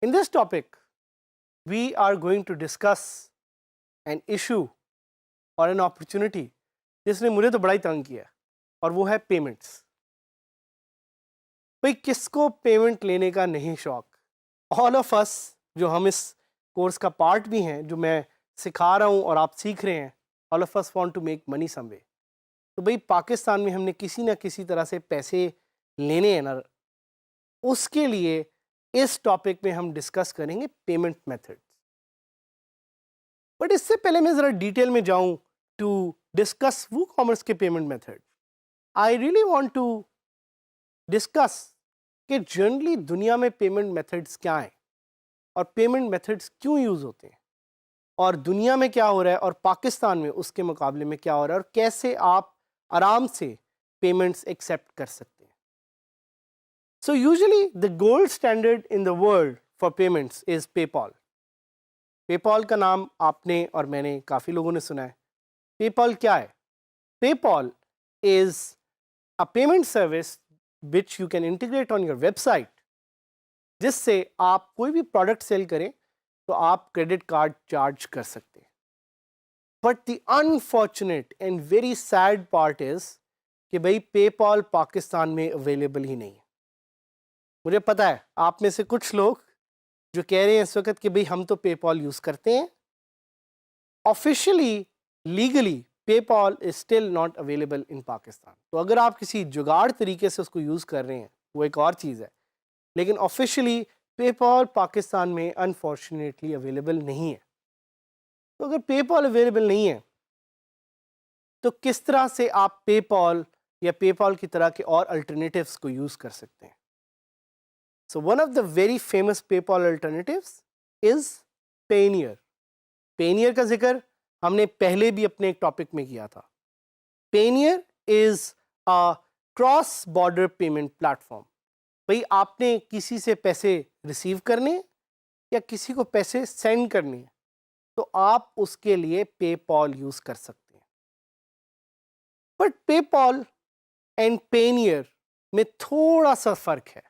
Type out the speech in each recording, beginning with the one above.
In this topic, we are going to discuss an issue or an opportunity जिसने मुझे तो बड़ा ही तंग किया और वो है पेमेंट्स। भाई किसको पेमेंट लेने का नहीं शौक? ऑल ऑफ अस जो हम इस कोर्स का पार्ट भी हैं, जो मैं सिखा रहा हूँ और आप सीख रहे हैं, all of us want to make money some way. तो भाई पाकिस्तान में हमने किसी ना किसी तरह से पैसे लेने हैं ना, उसके लिए इस टॉपिक में हम डिस्कस करेंगे पेमेंट मेथड्स। बट इससे पहले मैं ज़रा डिटेल में जाऊं टू डिस्कस वूकॉमर्स के payment method, I really want to discuss कि जनरली दुनिया में पेमेंट मेथड्स क्या हैं और पेमेंट मेथड्स क्यों यूज़ होते हैं और दुनिया में क्या हो रहा है और पाकिस्तान में उसके मुकाबले में क्या हो रहा है और कैसे आप आराम से पेमेंट्स एक्सेप्ट कर सकते हैं। So usually the gold standard in the world for payments is PayPal. PayPal का नाम आपने और मैंने काफ़ी लोगों ने सुना है। PayPal क्या है? PayPal is a payment service which you can integrate on your website, जिससे आप कोई भी प्रोडक्ट सेल करें तो आप क्रेडिट कार्ड चार्ज कर सकते हैं। But the unfortunate and very sad part is कि भाई PayPal पाकिस्तान में अवेलेबल ही नहीं है। मुझे पता है आप में से कुछ लोग जो कह रहे हैं इस वक्त कि भाई हम तो पेपॉल यूज़ करते हैं। Officially legally PayPal is still not available in Pakistan. तो अगर आप किसी जुगाड़ तरीके से उसको यूज़ कर रहे हैं वो एक और चीज़ है, लेकिन ऑफिशियली पेपॉल पाकिस्तान में अनफॉर्चुनेटली अवेलेबल नहीं है। तो अगर पेपॉल अवेलेबल नहीं है तो किस तरह से आप पेपॉल या पेपॉल की तरह के और अल्टरनेटिव्स को यूज़ कर सकते हैं? So one of the very famous PayPal alternatives is Payoneer. Payoneer का जिक्र हमने पहले भी अपने एक टॉपिक में किया था। Payoneer is a cross border payment platform. भाई आपने किसी से पैसे रिसीव करने या किसी को पैसे सेंड करने तो आप उसके लिए PayPal यूज कर सकते हैं। बट PayPal एंड Payoneer में थोड़ा सा फर्क है।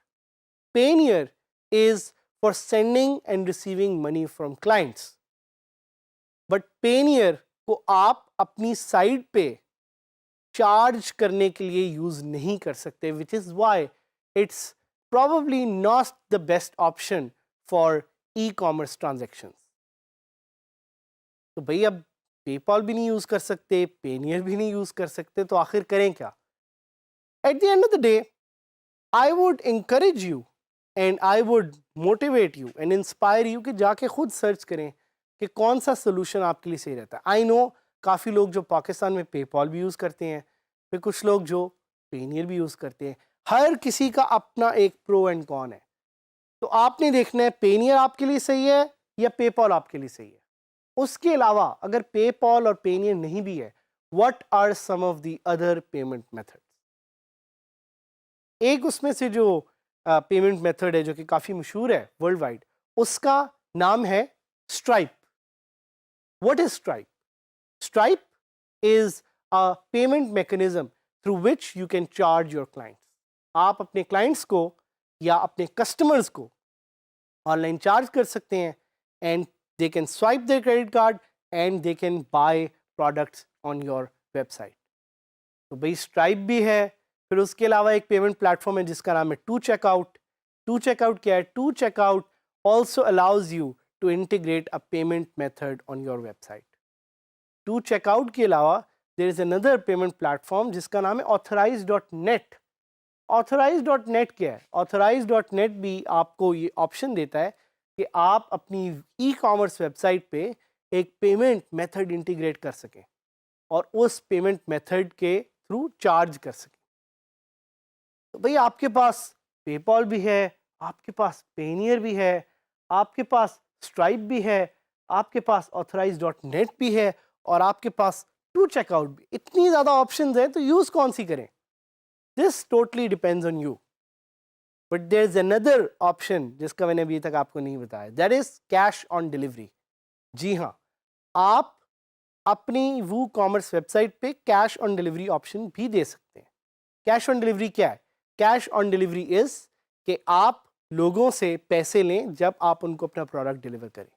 Payoneer is for sending and receiving money from clients. But Payoneer को आप अपनी साइट पे चार्ज करने के लिए यूज नहीं कर सकते, which is why it's probably not the best option for e-commerce transactions. तो भाई अब PayPal भी नहीं यूज कर सकते, Payoneer भी नहीं यूज कर सकते, तो आखिर करें क्या? At the end of the day, I would encourage you and I would motivate you and inspire you कि जाके खुद सर्च करें कि कौन सा सोल्यूशन आपके लिए सही रहता है। आई नो काफ़ी लोग जो पाकिस्तान में पेपॉल भी यूज़ करते हैं, फिर कुछ लोग जो पेनियर भी यूज़ करते हैं। हर किसी का अपना एक प्रो एंड कॉन है। तो आपने देखना है पेनियर आपके लिए सही है या पेपॉल आपके लिए सही है। उसके अलावा अगर पेपॉल और पेनियर नहीं भी है, what are some of the other payment methods? एक उसमें से जो पेमेंट मेथड है जो कि काफ़ी मशहूर है वर्ल्ड वाइड, उसका नाम है stripe. What is stripe? Stripe is a payment mechanism through which you can charge your clients. आप अपने क्लाइंट्स को या अपने कस्टमर्स को ऑनलाइन चार्ज कर सकते हैं and they can swipe there credit card and they can by products on your website. तो भाई स्ट्राइप भी है। फिर उसके अलावा एक पेमेंट प्लेटफॉर्म है जिसका नाम है टू चेकआउट। टू चेकआउट क्या है? Two checkout also allows you to integrate a payment method on your website. Two checkout के अलावा there is another payment platform जिसका नाम है Authorize.net। Authorize.net क्या है? Authorize.net भी आपको ये ऑप्शन देता है कि आप अपनी ई कॉमर्स वेबसाइट पे एक पेमेंट मेथड इंटीग्रेट कर सकें और उस पेमेंट मेथड के थ्रू चार्ज कर सकें। तो भाई आपके पास पेपॉल भी है, आपके पास पेनियर भी है, आपके पास स्ट्राइप भी है, आपके पास Authorize.net भी है और आपके पास टू चेकआउट भी, इतनी ज़्यादा ऑप्शंस हैं तो यूज़ कौन सी करें? This totally depends on you. But there is another option जिसका मैंने अभी तक आपको नहीं बताया, that is cash on delivery. जी हाँ, आप अपनी वो कॉमर्स वेबसाइट पे कैश ऑन डिलीवरी ऑप्शन भी दे सकते हैं. कैश ऑन डिलीवरी क्या है? कैश ऑन डिलीवरी इज कि आप लोगों से पैसे लें जब आप उनको अपना प्रोडक्ट डिलीवर करें.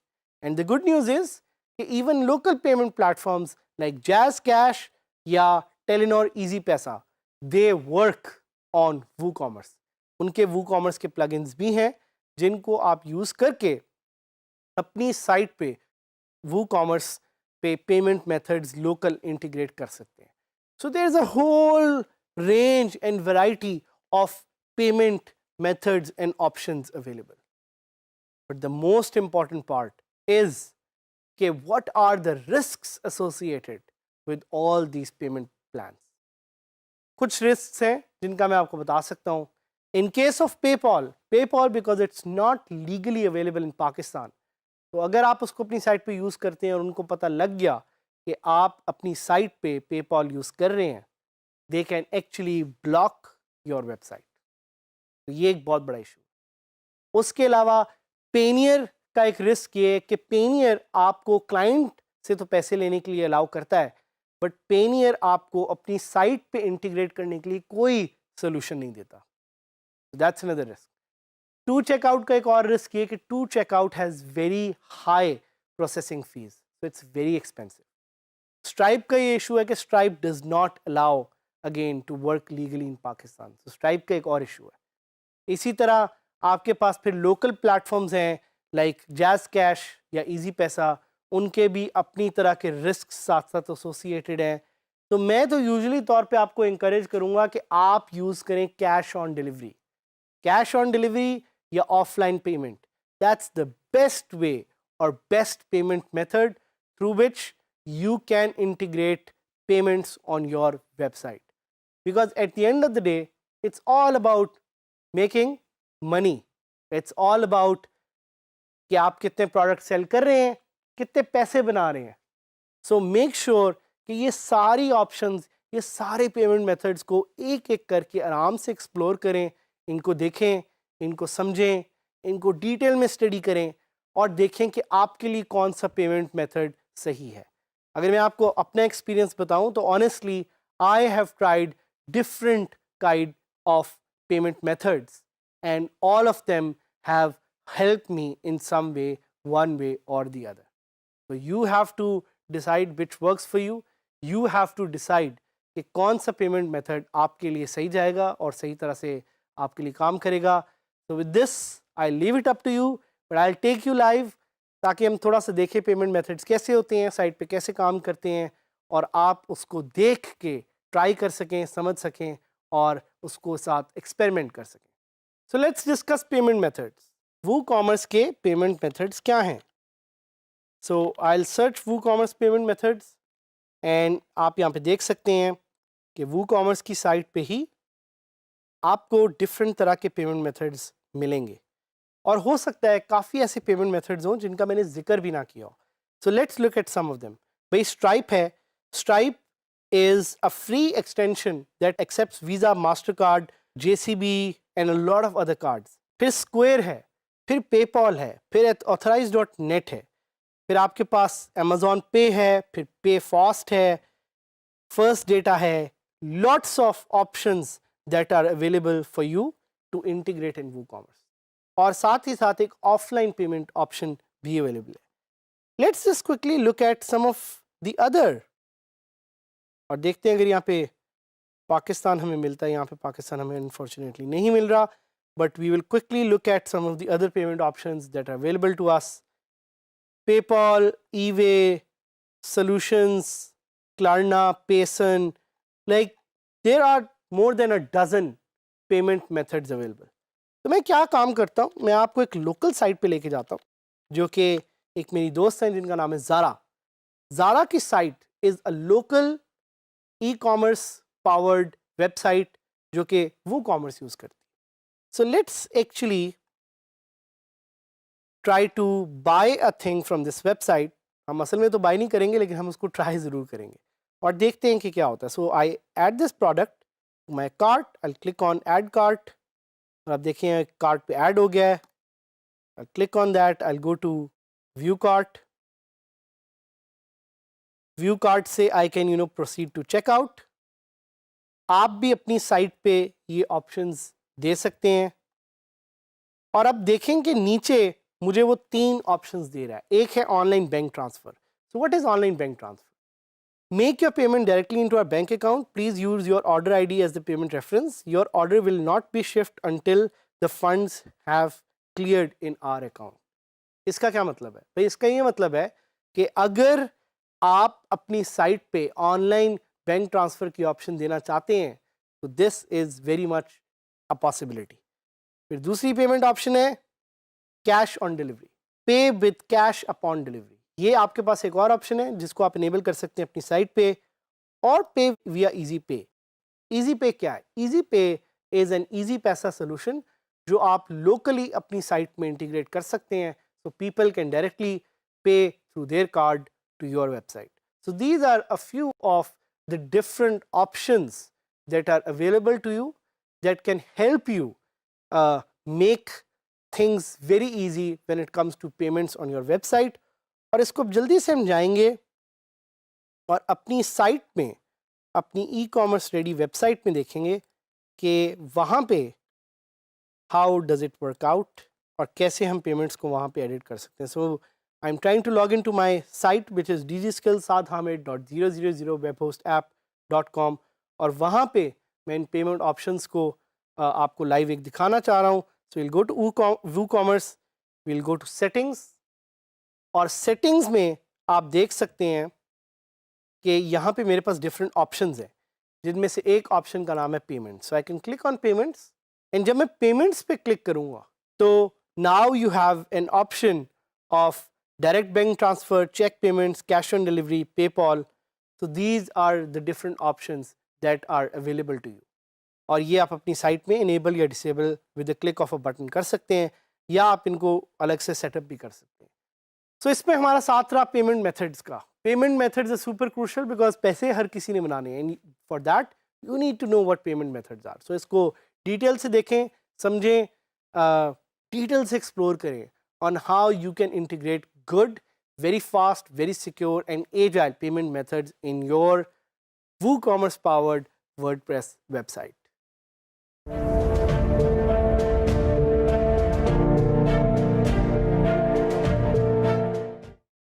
And the good news is कि even local payment platforms like JazzCash या Telenor Easypaisa, they work on वो कॉमर्स. उनके वो कॉमर्स के प्लगइन्स भी हैं जिनको आप यूज़ करके अपनी साइट पे वो कॉमर्स पे पेमेंट मेथड्स लोकल इंटीग्रेट कर सकते हैं. So there is a whole range and variety of payment methods and options available. But the most important part is कि what are the risks associated with all these payment plans. कुछ risks हैं जिनका मैं आपको बता सकता हूँ. In case of PayPal because it's not legally available in Pakistan, तो अगर आप उसको अपनी साइट पे यूज़ करते हैं और उनको पता लग गया कि आप अपनी साइट पे PayPal यूज़ कर रहे हैं, they can actually block your website. तो ये एक बहुत बड़ा इशू. उसके अलावा पेनियर का एक रिस्क ये है कि पेनियर आपको क्लाइंट से तो पैसे लेने के लिए अलाउ करता है, बट पेनियर आपको अपनी साइट पे इंटीग्रेट करने के लिए कोई सोल्यूशन नहीं देता. That's another risk. Two checkout का एक और रिस्क ये कि two checkout has very high processing fees, so it's very expensive. Stripe का ये इशू है कि Stripe does not allow again to work legally in Pakistan. तो स्ट्राइप का एक और इशू है. इसी तरह आपके पास फिर लोकल प्लेटफॉर्म्स हैं लाइक जैज़ कैश या इजी पैसा, उनके भी अपनी तरह के रिस्क साथ साथ एसोसिएटेड हैं. तो मैं तो यूजुअली तौर पे आपको इंकरेज करूंगा कि आप यूज़ करें cash on delivery. Cash on delivery या offline payment, that's the best way और best payment method through which you can integrate payments on your website, because at the end of the day it's all about making money. It's all about कि आप कितने product cell कर रहे हैं, कितने पैसे बना रहे हैं. सो मेक श्योर कि ये सारी ऑप्शंस, ये सारे पेमेंट मेथड्स को एक एक करके आराम से एक्सप्लोर करें, इनको देखें, इनको समझें, इनको डिटेल में स्टडी करें और देखें कि आपके लिए कौन सा पेमेंट मेथड सही है. अगर मैं आपको अपना एक्सपीरियंस बताऊं तो honestly I have tried different kind of payment methods and all of them have help me in some way, one way or the other. So you have to decide which works for you. You have to decide कि कौन सा payment method आपके लिए सही जाएगा और सही तरह से आपके लिए काम करेगा. So with this I leave it up to you, but I'll take you live ताकि हम थोड़ा सा देखें पेमेंट मेथड्स कैसे होते हैं, साइट पे कैसे काम करते हैं और आप उसको देख के ट्राई कर सकें, समझ सकें और उसको साथ एक्सपेरिमेंट कर सकें. So let's discuss payment methods. वो कॉमर्स के पेमेंट मेथड्स क्या हैं? सो आई विल सर्च वो कॉमर्स पेमेंट मेथड्स एंड आप यहाँ पे देख सकते हैं कि वो कॉमर्स की साइट पे ही आपको डिफरेंट तरह के पेमेंट मेथड्स मिलेंगे और हो सकता है काफ़ी ऐसे पेमेंट मेथड्स हों जिनका मैंने जिक्र भी ना किया हो. So let's look at some of them. भाई स्ट्राइप है. Stripe is a free extension that accepts Visa, master card, JCB and a lot of other cards. फिर स्क्वायर है, फिर पेपॉल है, फिर authorize.net है, फिर आपके पास अमेजोन पे है, फिर पे फास्ट है, फर्स्ट डेटा है. Lots of options that are available for you to integrate in WooCommerce. और साथ ही साथ एक ऑफलाइन पेमेंट ऑप्शन भी अवेलेबल है. Let's just quickly look at some of the other और देखते हैं अगर यहाँ पे पाकिस्तान हमें मिलता है. यहाँ पे पाकिस्तान हमें अनफॉर्चुनेटली नहीं मिल रहा, but we will quickly look at some of the other payment options that are available to us. PayPal, eWay, Solutions, Klarna, Payson, like there are more than a dozen payment methods available. तो मैं क्या काम करता हूँ, मैं आपको एक local site पे लेके जाता हूँ जो कि एक मेरी दोस्त हैं जिनका नाम है ज़ारा. ज़ारा की site is a local e-commerce powered website जो कि वो कॉमर्स यूज़ करती है. So let's actually try to buy a thing from this website. हम असल में तो बाय नहीं करेंगे लेकिन हम उसको ट्राई ज़रूर करेंगे और देखते हैं कि क्या होता है. So I add this product my cart, I click on add cart और आप देखें कार्ट पे ऐड हो गया है. I click on that, I go to view cart. View cart से I can proceed to checkout. आप भी अपनी साइट पे ये ऑप्शंस दे सकते हैं. और अब देखें कि नीचे मुझे वो 3 ऑप्शंस दे रहा है. एक है online bank transfer. So what is online bank transfer? Make your payment directly into our bank account. Please use your order ID as the payment reference. Your order will not be shipped until the funds have cleared in our account. इसका क्या मतलब है भाई? इसका ये मतलब है कि अगर आप अपनी साइट पे ऑनलाइन बैंक ट्रांसफर की ऑप्शन देना चाहते हैं तो this is very much a possibility. फिर दूसरी पेमेंट ऑप्शन है कैश ऑन डिलीवरी. पे विद कैश अपॉन डिलीवरी. ये आपके पास एक और ऑप्शन है जिसको आप इनेबल कर सकते हैं अपनी साइट पे. और पे विया इजी पे. इजी पे क्या है? इजी पे इज एन इजी पैसा सोल्यूशन जो आप लोकली अपनी साइट में इंटीग्रेट कर सकते हैं. So people can directly pay through their card to your website. So these are a few of the different options that are available to you that can help you make things very easy when it comes to payments on your website. और इसको अब जल्दी से हम जाएंगे और अपनी site में, अपनी ई कॉमर्स रेडी वेबसाइट में देखेंगे कि वहाँ पे how does it work out और कैसे हम पेमेंट्स को वहाँ पे एडिट कर सकते हैं. सो I'm trying to log into my site which is dgskillsadhamid.000webhostapp.com और वहाँ पे मैं इन पेमेंट ऑप्शंस को आपको लाइव एक दिखाना चाह रहा हूँ. So will go to WooCommerce, will go to settings और सेटिंग्स में आप देख सकते हैं कि यहाँ पे मेरे पास डिफरेंट ऑप्शंस हैं जिनमें से एक ऑप्शन का नाम है payment. So I can click on payments and जब मैं पेमेंट्स पे क्लिक करूँगा तो now you have an option of direct bank transfer, check payments, cash on delivery, PayPal. So these are the different options that are available to you. और ये आप अपनी site में enable या disable with the click of a button कर सकते हैं या आप इनको अलग से सेटअप भी कर सकते हैं. So इसमें हमारा साथ रहा पेमेंट मेथड्स का. Payment methods are super crucial because पैसे हर किसी ने बनाने हैं. For that you need to know what payment methods are. So इसको डिटेल से देखें, समझें, डिटेल से एक्सप्लोर करें on how you can integrate good, very fast, very secure and agile payment methods in your WooCommerce powered WordPress website.